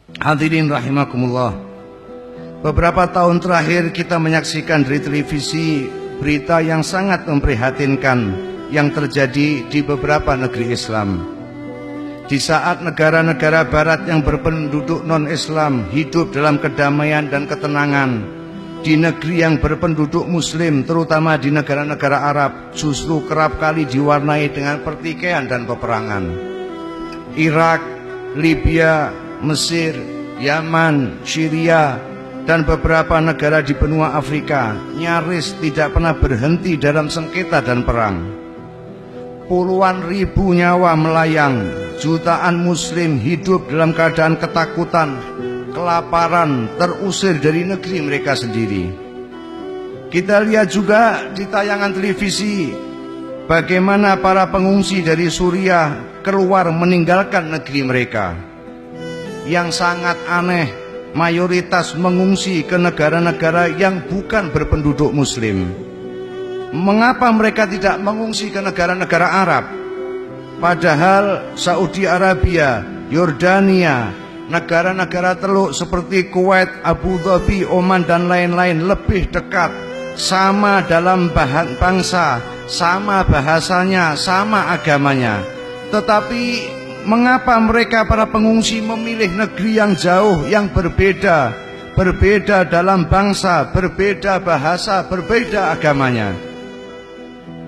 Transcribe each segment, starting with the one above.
Hadirin rahimakumullah. Beberapa tahun terakhir kita menyaksikan dari televisi berita yang sangat memprihatinkan yang terjadi di beberapa negeri Islam. Di saat negara-negara barat yang berpenduduk non-Islam hidup dalam kedamaian dan ketenangan, di negeri yang berpenduduk Muslim, terutama di negara-negara Arab, justru kerap kali diwarnai dengan pertikaian dan peperangan. Irak, Libya, Mesir, Yaman, Syria, dan beberapa negara di benua Afrika nyaris tidak pernah berhenti dalam sengketa dan perang. Puluhan ribu nyawa melayang, jutaan Muslim hidup dalam keadaan ketakutan, kelaparan, terusir dari negeri mereka sendiri. Kita lihat juga di tayangan televisi bagaimana para pengungsi dari Suriah keluar meninggalkan negeri mereka. Yang sangat aneh, mayoritas mengungsi ke negara-negara yang bukan berpenduduk Muslim. Mengapa mereka tidak mengungsi ke negara-negara Arab? Padahal Saudi Arabia, Yordania, negara-negara Teluk seperti Kuwait, Abu Dhabi, Oman, dan lain-lain lebih dekat, sama dalam bahan bangsa, sama bahasanya, sama agamanya. Tetapi mengapa mereka para pengungsi memilih negeri yang jauh, yang berbeda dalam bangsa, berbeda bahasa, berbeda agamanya?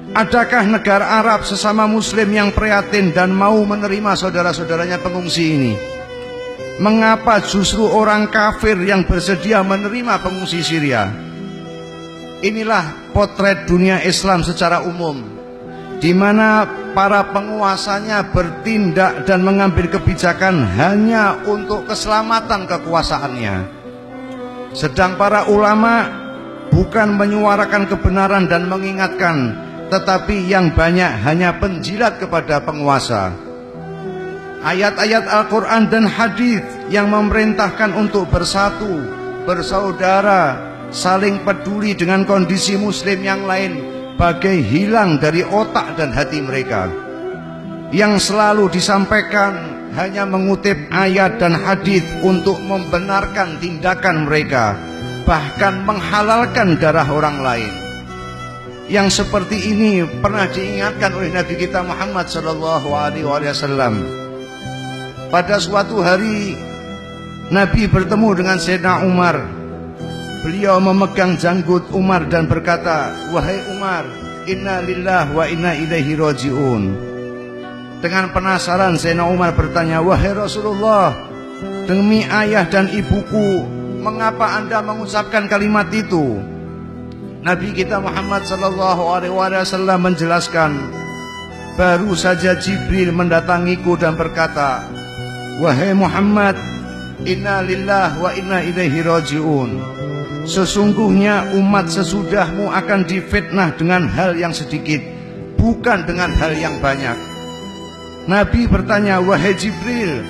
Adakah negara Arab sesama Muslim yang prihatin dan mau menerima saudara-saudaranya pengungsi ini? Mengapa justru orang kafir yang bersedia menerima pengungsi Syria? Inilah potret dunia Islam secara umum, di mana para penguasanya bertindak dan mengambil kebijakan hanya untuk keselamatan kekuasaannya. Sedang para ulama bukan menyuarakan kebenaran dan mengingatkan, tetapi yang banyak hanya penjilat kepada penguasa. Ayat-ayat Al-Quran dan hadis yang memerintahkan untuk bersatu, bersaudara, saling peduli dengan kondisi Muslim yang lain, bagai hilang dari otak dan hati mereka. Yang selalu disampaikan hanya mengutip ayat dan hadis untuk membenarkan tindakan mereka, bahkan menghalalkan darah orang lain. Yang seperti ini pernah diingatkan oleh Nabi kita Muhammad SAW. Pada suatu hari Nabi bertemu dengan Sayyidina Umar. Beliau memegang janggut Umar dan berkata, "Wahai Umar, inna lillah wa inna ilaihi raji'un." Dengan penasaran Sayyidina Umar bertanya, "Wahai Rasulullah, demi ayah dan ibuku, mengapa Anda mengucapkan kalimat itu?" Nabi kita Muhammad SAW menjelaskan, "Baru saja Jibril mendatangiku dan berkata, 'Wahai Muhammad, inna lillah wa inna ilaihi raji'un. Sesungguhnya umat sesudahmu akan difitnah dengan hal yang sedikit, bukan dengan hal yang banyak.'" Nabi bertanya, "Wahai Jibril,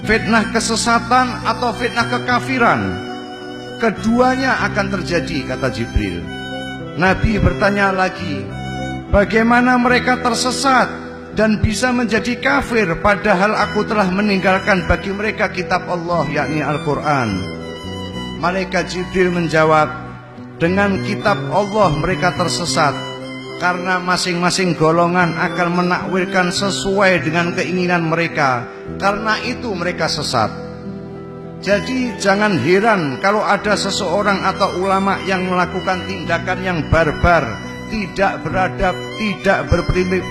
fitnah kesesatan atau fitnah kekafiran?" "Keduanya akan terjadi," kata Jibril. Nabi bertanya lagi, "Bagaimana mereka tersesat dan bisa menjadi kafir, padahal aku telah meninggalkan bagi mereka kitab Allah, yakni Al-Quran?" Malaikat Jibril menjawab, "Dengan kitab Allah mereka tersesat, karena masing-masing golongan akan menakwilkan sesuai dengan keinginan mereka, karena itu mereka sesat." Jadi jangan heran kalau ada seseorang atau ulama yang melakukan tindakan yang barbar, tidak beradab, tidak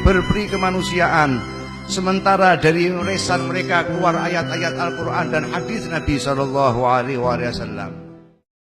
berperi kemanusiaan, sementara dari lisan mereka keluar ayat-ayat Al-Quran dan hadis Nabi SAW.